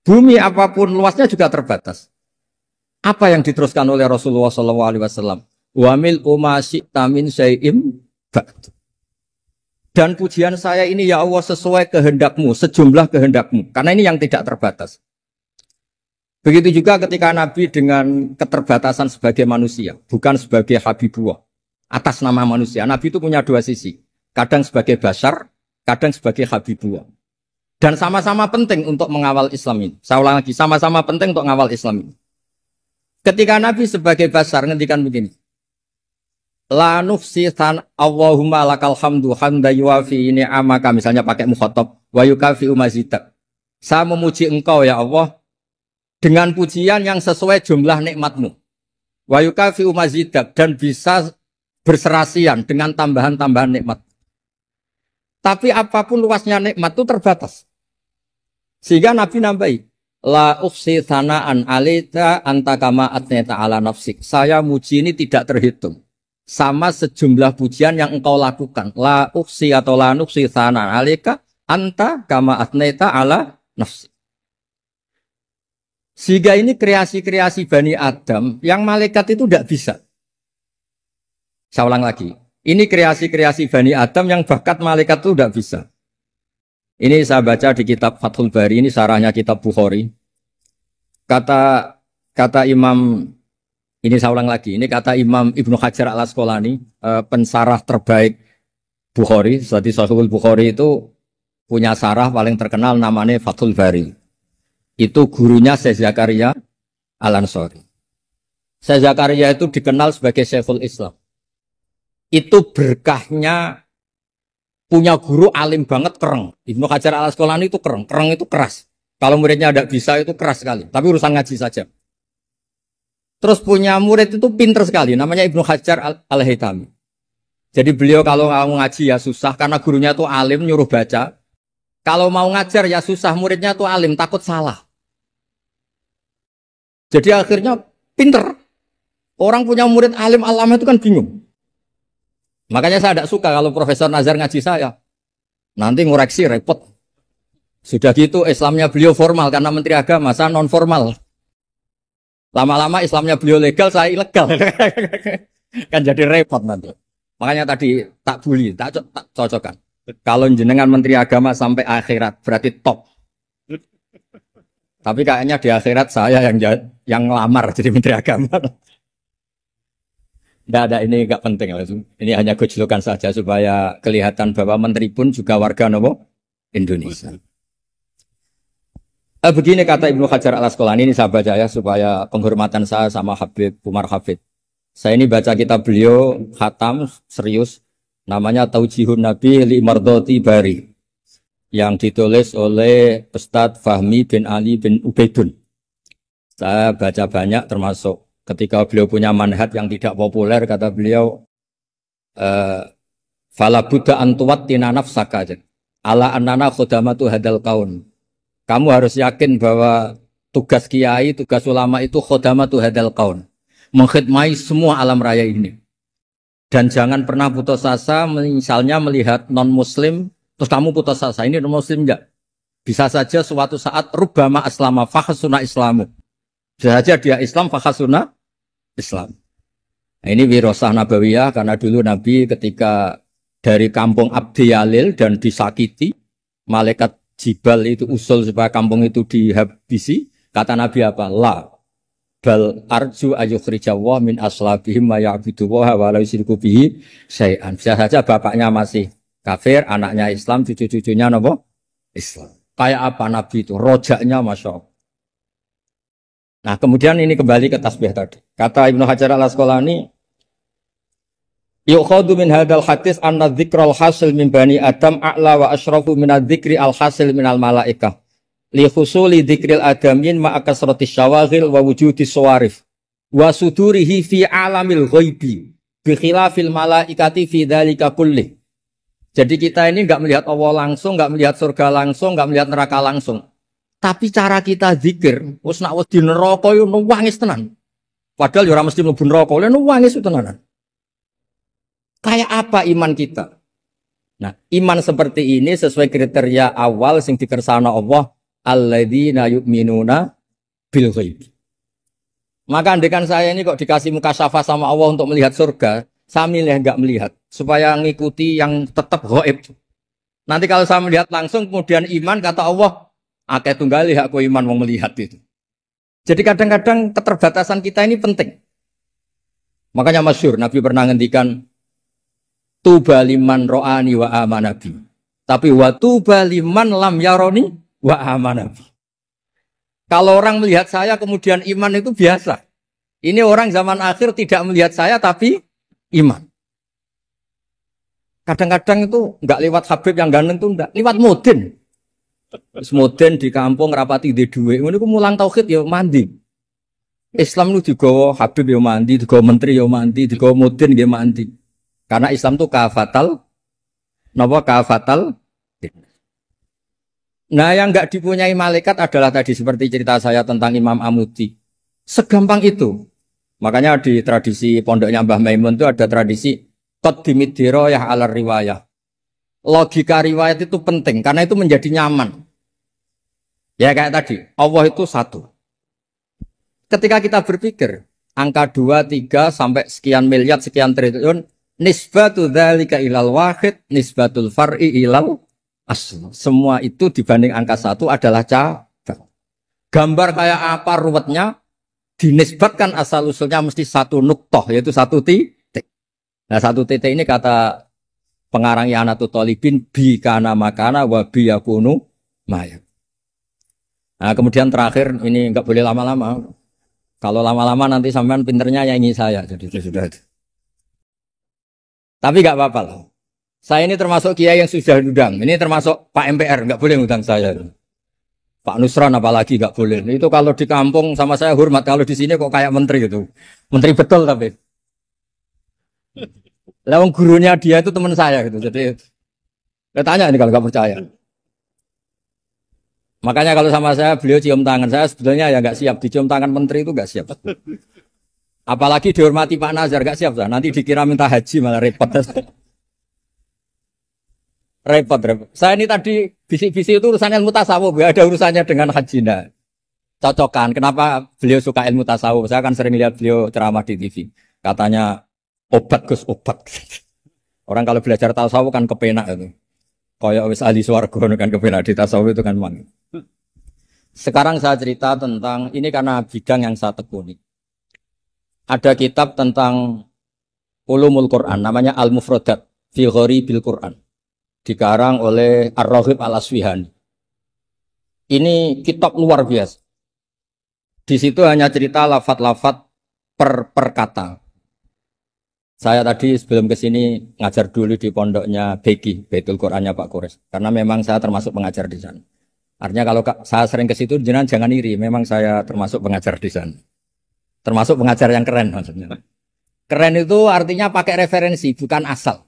Bumi apapun luasnya juga terbatas. Apa yang diteruskan oleh Rasulullah SAW? Wa mil'u ma syi'ta min syai'im ba'd. Dan pujian saya ini ya Allah sesuai kehendakmu, sejumlah kehendakmu. Karena ini yang tidak terbatas. Begitu juga ketika Nabi dengan keterbatasan sebagai manusia, bukan sebagai Habibullah, atas nama manusia. Nabi itu punya dua sisi. Kadang sebagai basar, kadang sebagai Habibullah. Dan sama-sama penting untuk mengawal Islam ini. Saya ulang lagi, sama-sama penting untuk mengawal Islam ini. Ketika Nabi sebagai basar ngendikan begini. La nufsi Allahumma lakal hamdu hamda yuafi ni'amaka, misalnya pakai mukhatab wa yukafi umazidak. Saya memuji engkau ya Allah dengan pujian yang sesuai jumlah nikmatmu. Wa yukafi umazidak, dan bisa berserasian dengan tambahan-tambahan nikmat. Tapi apapun luasnya nikmat itu terbatas. Sehingga Nabi nambahi, la uksi sanaan alita anta kama atneta ala nafsik. Saya muji ini tidak terhitung. Sama sejumlah pujian yang engkau lakukan. La uksi atau la nuksi sanaan alika anta kama atneta ala nafsik. Sehingga ini kreasi-kreasi Bani Adam yang malaikat itu tidak bisa. Saya ulang lagi. Ini kreasi-kreasi Bani Adam yang bakat malaikat itu tidak bisa. Ini saya baca di kitab Fathul Bari, ini sarahnya kitab Bukhari. Kata Imam, ini saya ulang lagi, ini kata Imam Ibnu Hajar al-Asqalani, pensarah terbaik Bukhari. Jadi Sahihul Bukhari itu punya sarah paling terkenal namanya Fathul Bari. Itu gurunya Syekh Zakaria Al-Ansari. Syekh Zakaria itu dikenal sebagai Syekhul Islam. Itu berkahnya punya guru alim banget, kereng. Ibnu Hajar al-Asqalani itu kereng. Kereng itu keras. Kalau muridnya tidak bisa itu keras sekali. Tapi urusan ngaji saja. Terus punya murid itu pinter sekali. Namanya Ibnu Hajar al-Haytami. Jadi beliau kalau mau ngaji ya susah. Karena gurunya itu alim, nyuruh baca. Kalau mau ngajar ya susah. Muridnya itu alim, takut salah. Jadi akhirnya pinter. Orang punya murid alim alama itu kan bingung. Makanya saya tidak suka kalau Profesor Nazar ngaji saya. Nanti ngoreksi repot. Sudah gitu Islamnya beliau formal karena Menteri Agama, saya non formal. Lama-lama Islamnya beliau legal, saya ilegal. Kan jadi repot nanti. Makanya tadi tak bully, tak cocokkan. Kalau jenengan Menteri Agama sampai akhirat berarti top. Tapi kayaknya di akhirat saya yang lamar jadi Menteri Agama. Tidak ada, ini nggak penting. Ini hanya gojlokan saja supaya kelihatan bahwa menteri pun juga warga Indonesia. Begini kata Ibnu Hajar al-Asqalani, ini saya baca ya supaya penghormatan saya sama Habib Umar Hafid. Saya ini baca kitab beliau khatam serius, namanya Taujihun Nabi li Mardhati Bari, yang ditulis oleh Ustadz Fahmi bin Ali bin Ubaidun. Saya baca banyak termasuk ketika beliau punya manhaj yang tidak populer, kata beliau, fala buddha antuwat tina nafsaka ala annana khudamatu hadal kaun. Kamu harus yakin bahwa tugas kiai, tugas ulama itu khudamatu hadal kaun. Mengkhidmati semua alam raya ini. Dan jangan pernah putus asa, misalnya melihat non-muslim, terus kamu putus asa, ini non-muslim enggak? Bisa saja suatu saat rubbama aslama fakhasuna islamu. Bisa saja dia Islam fakhasuna Islam. Nah, ini wirasah nabawiyah karena dulu Nabi ketika dari kampung Abdi Yalil dan disakiti, malaikat Jibal itu usul supaya kampung itu dihabisi. Kata Nabi apa? La bal arju ayyukhrijawah min aslabihim ma ya'budu wa la yusyriku bihi syai'an. Bisa saja bapaknya masih kafir, anaknya Islam, cucu-cucunya napa? Islam. Kayak apa Nabi itu? Rojaknya Masya Allah. Nah kemudian ini kembali ke tasbih tadi. Kata Ibnu Hajar al-Asqalani, yukhadu min hadal hadis anna dzikral hasil min bani Adam a'la wa asyrafu min adzikri al-hasil min al-malaikah. Li khusuli dzikril adamin ma'a kasratis syawaghil wa wujudis sawarif wa sudurihi fi alamil ghaibi bi khilafil malaikati fi dzalika kullih. Jadi kita ini enggak melihat Allah langsung, enggak melihat surga langsung, enggak melihat neraka langsung. Tapi cara kita zikir, wis nak wedi neraka yo nuwangis tenan. Padahal yo ora mesti mlebu neraka, lha nuwangis tenanan. Kayak apa iman kita? Nah, iman seperti ini sesuai kriteria awal sing dikersana Allah, alladzina yu'minuna bil ghaib. Maka andekan saya ini kok dikasih mukasyafah sama Allah untuk melihat surga, saya milih enggak melihat supaya ngikuti yang tetap ghaib. Nanti kalau saya melihat langsung kemudian iman, kata Allah, akeh tunggali aku iman mau melihat itu. Jadi kadang-kadang keterbatasan kita ini penting. Makanya masyhur Nabi pernah ngendikan tuba liman ro'ani wa amanabi. Tapi wa tuba liman lam yaroni wa amanabi. Kalau orang melihat saya kemudian iman itu biasa. Ini orang zaman akhir tidak melihat saya tapi iman. Kadang-kadang itu enggak lewat Habib yang ganteng itu enggak, lewat Mudin. Mudin di kampung rapati di duit, ini aku mulang tauhid ya mandi. Islam itu digawa Habib ya mandi, digawa menteri ya mandi, digawa Mudin ya mandi. Karena Islam itu kafatal, napa kafatal. Nah yang enggak dipunyai malaikat adalah tadi seperti cerita saya tentang Imam Amudi. Segampang itu. Makanya di tradisi pondoknya Mbah Maimun itu ada tradisi qaddimid dirayah ala riwayah. Logika riwayat itu penting karena itu menjadi nyaman. Ya kayak tadi, Allah itu satu. Ketika kita berpikir angka 2, 3 sampai sekian miliar, sekian triliun, nisbatu dzalika ilal wahid, nisbatul far'i ilal asl. Semua itu dibanding angka 1 adalah cabang. Gambar kayak apa ruwetnya dinisbatkan asal usulnya mesti satu nuktoh, yaitu satu titik. Nah satu titik ini kata pengarang I'anatul Talibin bi kana makana wa bi yakunu maya. Nah, kemudian terakhir ini enggak boleh lama-lama. Kalau lama-lama nanti sampean pinternya nyanyi saya. Jadi itu sudah. Tapi enggak apa-apa lah. Saya ini termasuk kiai yang sudah diundang. Ini termasuk Pak MPR, enggak boleh ngundang saya. Pak Nusran apalagi enggak boleh. Itu kalau di kampung sama saya hormat, kalau di sini kok kayak menteri gitu. Menteri betul tapi. Lawang gurunya dia itu teman saya gitu. Jadi tanya ini kalau nggak percaya. Makanya kalau sama saya beliau cium tangan, saya sebetulnya ya nggak siap dicium tangan menteri itu nggak siap. Apalagi dihormati Pak Nazar nggak siap. Nanti dikira minta haji malah repot. Repot. Saya ini tadi bisik-bisik itu urusan ilmu tasawuf, ya ada urusannya dengan haji. Nah, cocokan. Kenapa beliau suka ilmu tasawuf? Saya kan sering lihat beliau ceramah di TV. Katanya obat Gus obat. Orang kalau belajar tasawuf kan kepenak itu. Kayak wis ahli swarga kan kepenak di tasawuf itu kan mang. Sekarang saya cerita tentang ini karena bidang yang saya tekuni. Ada kitab tentang ulumul Quran namanya Al-Mufradat fi Gharibil Quran. Dikarang oleh Ar-Raghib Al-Asfihani. Ini kitab luar biasa. Di situ hanya cerita lafat-lafat per kata. Saya tadi sebelum ke sini ngajar dulu di pondoknya Beki, Baitul Qurannya Pak Kores. Karena memang saya termasuk pengajar di sana. Artinya kalau saya sering ke situ, jangan iri. Memang saya termasuk pengajar di sana. Termasuk pengajar yang keren maksudnya. Keren itu artinya pakai referensi, bukan asal.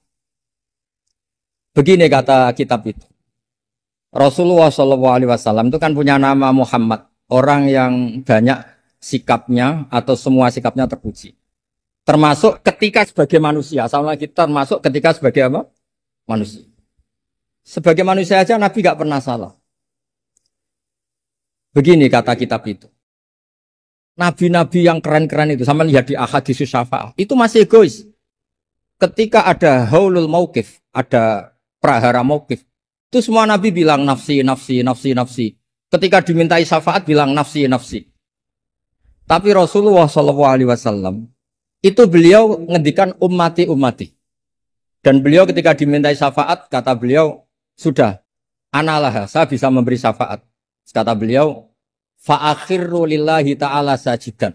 Begini kata kitab itu. Rasulullah SAW itu kan punya nama Muhammad. Orang yang banyak sikapnya atau semua sikapnya terpuji. Termasuk ketika sebagai manusia. Sama kita termasuk ketika sebagai apa? Manusia. Sebagai manusia aja Nabi gak pernah salah. Begini kata kitab itu. Nabi-nabi yang keren-keren itu, sama lihat di ahadits syafa'ah, itu masih egois. Ketika ada haulul mauqif, ada prahara mauqif, itu semua nabi bilang nafsi, nafsi, nafsi, nafsi. Ketika dimintai syafaat bilang nafsi, nafsi. Tapi Rasulullah SAW itu beliau ngendikan ummati, ummati. Dan beliau ketika dimintai syafaat, kata beliau, sudah, analah, saya bisa memberi syafaat. Kata beliau, fa'akhirru lillahi ta'ala sajidan.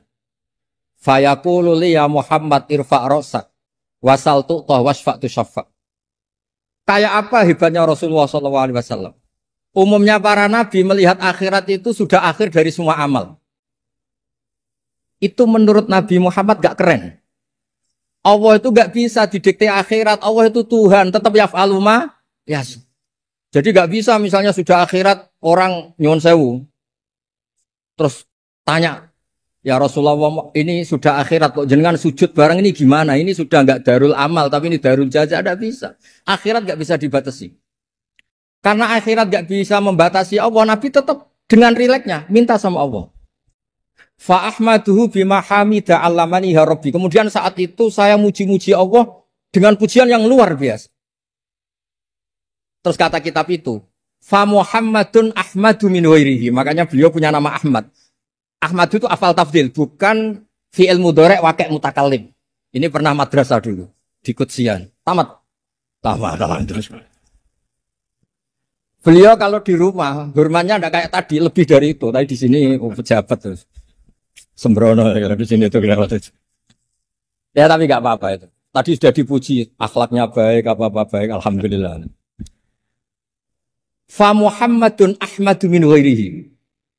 Fayaqulu li ya Muhammad irfa' ra'sak. Wasal tu'tah wasfa'tu syaffa'. Kayak apa hebatnya Rasulullah SAW? Umumnya para nabi melihat akhirat itu sudah akhir dari semua amal. Itu menurut Nabi Muhammad gak keren. Allah itu gak bisa didikte akhirat. Allah itu Tuhan, tetap yaf'alu ma yas. Jadi gak bisa misalnya sudah akhirat orang nyuwun sewu. Terus tanya, ya Rasulullah ini sudah akhirat kok jenengan sujud bareng ini gimana? Ini sudah enggak darul amal tapi ini darul jaza, tidak bisa. Akhirat enggak bisa dibatasi. Karena akhirat enggak bisa membatasi Allah, Nabi tetap dengan rileksnya minta sama Allah. Fa ahmaduhu bima hamida 'allamani ya Rabbi. Kemudian saat itu saya muji-muji Allah dengan pujian yang luar biasa. Terus kata kitab itu, fa Muhammadun Ahmadu min ghairihi. Makanya beliau punya nama Ahmad. Ahmad itu afal tafdil, bukan fi'il mudhari' waqi' mutakallim. Ini pernah madrasah dulu di Qudsiyah. Tamat terus. Beliau kalau di rumah, hormatnya enggak kayak tadi, lebih dari itu. Tadi di sini pejabat terus. Sembrono ya di sini itu kelewat itu. Ya tapi enggak apa-apa itu. Tadi sudah dipuji, akhlaknya baik, apa-apa baik, alhamdulillah. Fa Muhammadun Ahmadu min ghairihi.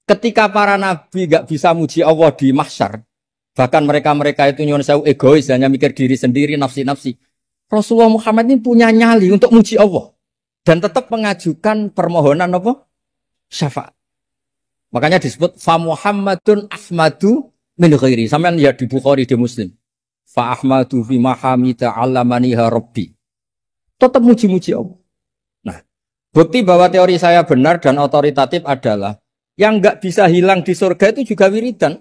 Ketika para nabi gak bisa muji Allah di mahsyar, bahkan mereka itu nyuwun sewu egois, hanya mikir diri sendiri, nafsi-nafsi. Rasulullah Muhammad ini punya nyali untuk muji Allah dan tetap mengajukan permohonan apa? Syafaat. Makanya disebut fa Muhammadun Ahmadu min ghairihi. Sampeyan lihat di Bukhari di Muslim. Fa Ahmadu fi mahamida 'allamaniha Rabbi. Tetap muji-muji Allah. Bukti bahwa teori saya benar dan otoritatif adalah yang nggak bisa hilang di surga itu juga wiridan.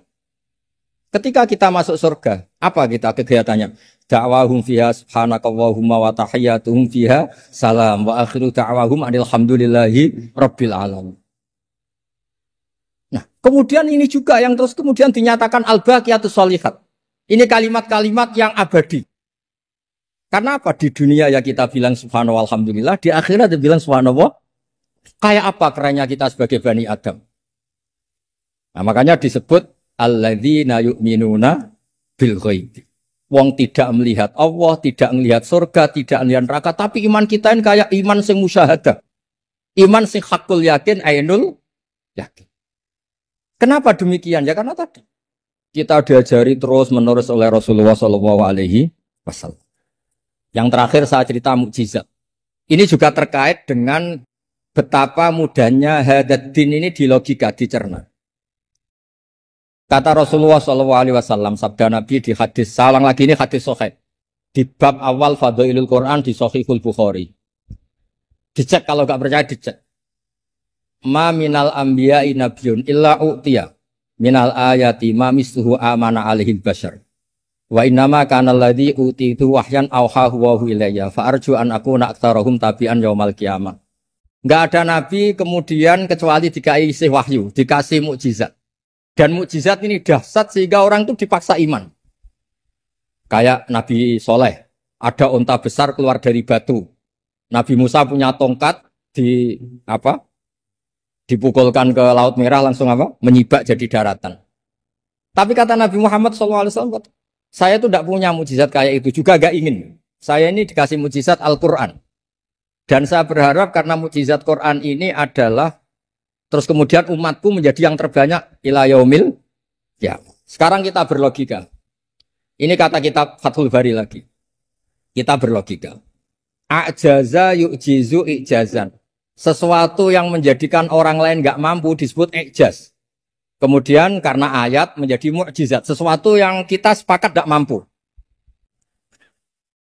Ketika kita masuk surga, apa kita kegiatannya? Da'wahum fiha subhanakallahumma wa tahiyyatuhum fiha salam wa akhiru da'wahum alhamdulillahi rabbil alamin. Nah, kemudian ini juga yang terus kemudian dinyatakan al-baqiyatus sholihat. Ini kalimat-kalimat yang abadi. Karena apa? Di dunia ya kita bilang subhanallah alhamdulillah, di akhirat dia bilang subhanallah. Kayak apa kerennya kita sebagai Bani Adam? Nah, makanya disebut alladzina yu'minuna bil ghaib. Wong tidak melihat Allah, tidak melihat surga, tidak melihat neraka, tapi iman kita ini kayak iman sing musyahadah. Iman sing hakul yakin, ainul yakin. Kenapa demikian? Ya karena tadi kita diajari terus menerus oleh Rasulullah SAW. Yang terakhir saya cerita mukjizat. Ini juga terkait dengan betapa mudahnya hadaddin ini di logika, dicerna. Kata Rasulullah SAW, sabda Nabi di hadis, salang lagi ini hadis sahih. Di bab awal Fadhailul Quran di Shahihul Bukhari. Dicek kalau nggak percaya dicek. Ma minal anbiya'i nabiyyun illa u'tiya minal ayati ma misluhu amana alaihil bashar. Wa innama kana alladzi utitu wahyan auhahu wa ilayya fa arju an akuna aktsarahum tabi'an yaumal qiyamah. Enggak ada nabi kemudian kecuali dikasih wahyu, dikasih mukjizat. Dan mukjizat ini dahsyat sehingga orang itu dipaksa iman. Kayak Nabi Soleh, ada unta besar keluar dari batu. Nabi Musa punya tongkat dipukulkan ke Laut Merah langsung menyibak jadi daratan. Tapi kata Nabi Muhammad SAW, saya itu tidak punya mukjizat kayak itu, juga gak ingin. Saya ini dikasih mukjizat Al-Quran. Dan saya berharap karena mukjizat Quran ini adalah Terus kemudian umatku menjadi yang terbanyak ila yaumil qiyamah. Sekarang kita berlogika. Ini kata kitab Fathul Bari lagi. Kita berlogika. A'jaza yu'jizu i'jazan. Sesuatu yang menjadikan orang lain enggak mampu disebut i'jaz. Kemudian karena ayat menjadi mukjizat. Sesuatu yang kita sepakat enggak mampu.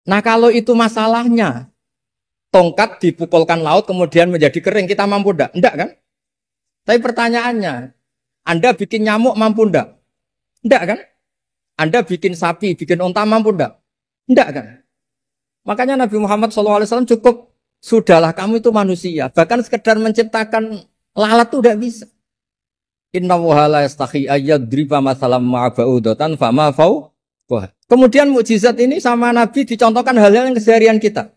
Nah kalau itu masalahnya. Tongkat dipukulkan laut kemudian menjadi kering. Kita mampu enggak? Enggak kan? Tapi pertanyaannya. Anda bikin nyamuk mampu enggak? Enggak kan? Anda bikin sapi, bikin unta mampu enggak? Enggak kan? Makanya Nabi Muhammad SAW cukup, sudahlah kamu itu manusia. Bahkan sekedar menciptakan lalat itu enggak bisa. Inna wuha la yastahi ayyadriba masalam ma'aba'udatan fama fau. Kemudian mukjizat ini sama Nabi dicontohkan hal-hal yang keseharian kita.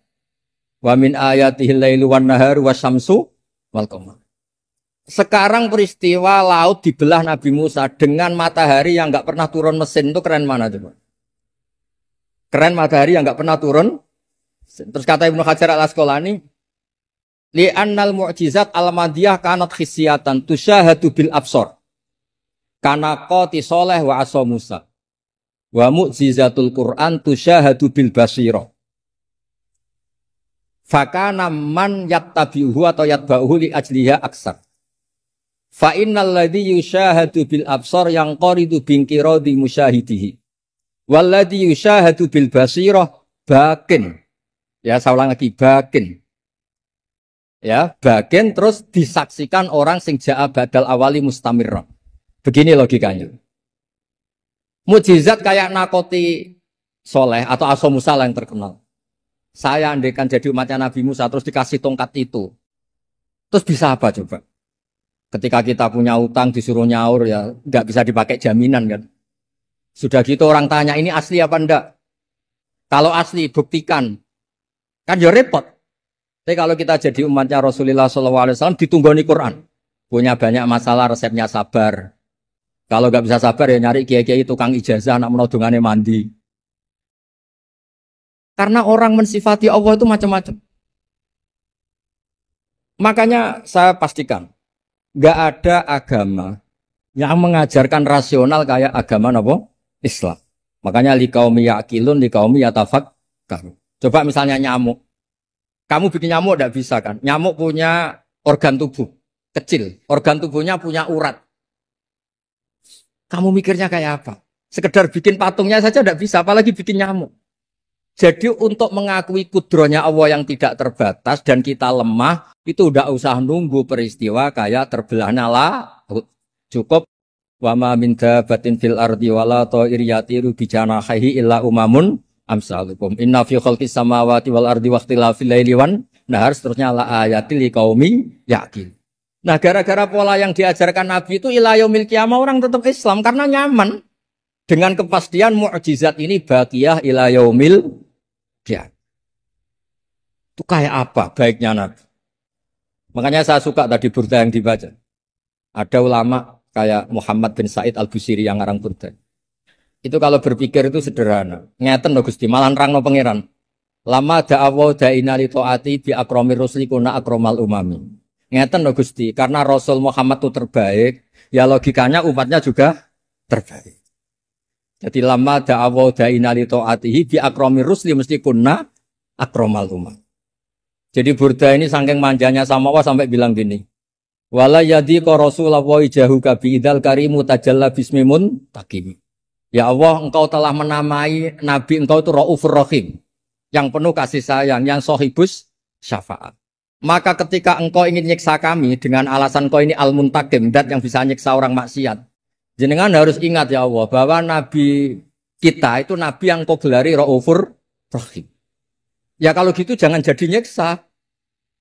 Wa min ayatihil lailu wan naharu wasyamsu wal qamar. Sekarang peristiwa laut dibelah Nabi Musa dengan matahari yang nggak pernah turun mesin itu keren mana coba? Keren matahari yang nggak pernah turun. Terus kata Ibnu Hajar al-Asqalani, li'annal mu'jizat al-madiyah kanat khisyatan tusyahadu bil absor. Kana qati soleh wa asa Musa. Wa mu'jizatul Qur'an tusyahadu bil basiro. Fakana man yattabi'uhu atau yatba'uhu li ajliha aksar. Fa innal ladzi yusyahadu bil absar yang qaridu bingkiradi musyahidihi wal ladzi yusyahadu bil basirah bakin. Ya saya ulang lagi, bakin. Ya, bakin terus disaksikan orang sing ja'a badal awali mustamirra. Begini logikanya. Mukjizat kayak nakoti soleh atau Asa Musa yang terkenal. Saya andaikan jadi umatnya Nabi Musa terus dikasih tongkat itu. Terus bisa apa coba? Ketika kita punya utang disuruh nyaur ya nggak bisa dipakai jaminan kan. Sudah gitu orang tanya ini asli apa enggak? Kalau asli buktikan. Kan ya repot. Tapi kalau kita jadi umatnya Rasulullah SAW ditunggoni Quran. Punya banyak masalah resepnya sabar. Kalau nggak bisa sabar ya nyari kiai-kiai tukang ijazah anak menodongannya mandi. Karena orang mensifati Allah itu macam-macam. Makanya saya pastikan. Gak ada agama yang mengajarkan rasional kayak agama apa? Islam. Makanya liqaumi yaqilun liqaumi yatafakkarun. Coba misalnya nyamuk. Kamu bikin nyamuk tidak bisa kan? Nyamuk punya organ tubuh kecil. Organ tubuhnya punya urat. Kamu mikirnya kayak apa? Sekedar bikin patungnya saja tidak bisa, apalagi bikin nyamuk. Jadi untuk mengakui kudrohnya Allah yang tidak terbatas dan kita lemah, itu udah usah nunggu peristiwa kayak terbelahnya laut. Cukup wama min dabatin fil ardi wala ta'ir yatiru bi janahihi illa umamun amsalukum. Inna fi khalqis samawati wal ardi wakhtilafil laili wan nahar seterusnya la ayatil liqaumi yaqil. Nah, gara-gara pola yang diajarkan Nabi itu ila yaumil qiyamah orang tetap Islam karena nyaman. Dengan kepastian mukjizat ini baqiyah ila yaumil qiyamah. Itu kayak apa baiknya Nabi? Makanya saya suka tadi burda yang dibaca. Ada ulama kayak Muhammad bin Said Al-Busiri yang ngarang burda. Itu kalau berpikir itu sederhana. Ngeten lho Gusti, malah nerangno pangeran. Lama da'awa da'ina li ta'ati bi akramir rusli kuna akramal umami. Ngeten lho Gusti, karena Rasul Muhammad itu terbaik, ya logikanya umatnya juga terbaik. Jadi lama da'awa da'ina li ta'atihi bi akramir rusli mesti kuna akramal umami. Jadi burda ini saking manjanya sama Allah sampai bilang gini. Wala yadhiqa Rasulullah jahuka bi idzal karimu tajalla bismimun takim. Ya Allah, engkau telah menamai Nabi engkau itu Raufur Rahim. Yang penuh kasih sayang, yang sohibus syafaat. Maka ketika engkau ingin nyiksa kami dengan alasan engkau ini al-muntakim, dat yang bisa nyiksa orang maksiat. Jenengan harus ingat ya Allah, bahwa Nabi kita itu Nabi yang kau gelari Raufur Rahim. Ya kalau gitu jangan jadi nyiksa.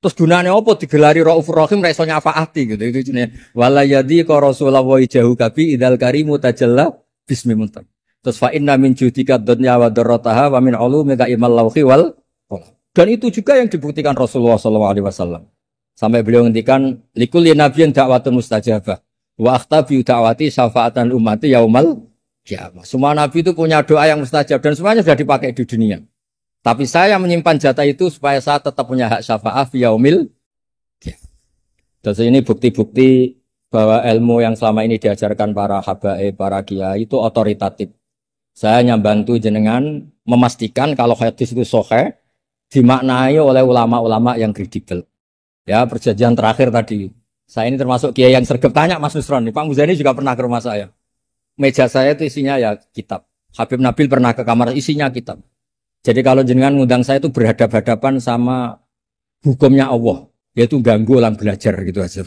Terus gunanya apa digelari Raufur Rahim ra iso nyafaati gitu. Itu jenenge wala yadhiqa Rasulullah jahuka bi idzal karimu tajalla bismillah. Terus fa inna min judika dunya wa darrataha wa min ulumika ilmal lawhi wal qalam. Dan itu juga yang dibuktikan Rasulullah SAW. Sampai beliau ngendikan likulli nabiyyin da'watun mustajabah wa akhtabi da'wati syafaatan ummati yaumal qiyamah. Semua nabi itu punya doa yang mustajab dan semuanya sudah dipakai di dunia. Tapi saya menyimpan jatah itu supaya saya tetap punya hak syafaat fi yaumil qiyamah. Terus ini bukti-bukti bahwa ilmu yang selama ini diajarkan para habaib, para kiai itu otoritatif. Saya hanya bantu jenengan memastikan kalau hadis itu sahih dimaknai oleh ulama-ulama yang kredibel. Ya, perjanjian terakhir tadi. Saya ini termasuk kiai yang sergap tanya Mas Nusron. Pak Muzani juga pernah ke rumah saya. Meja saya itu isinya ya kitab. Habib Nabil pernah ke kamar isinya kitab. Jadi kalau jenengan ngundang saya itu berhadap-hadapan sama hukumnya Allah. Yaitu ganggu orang belajar gitu aja.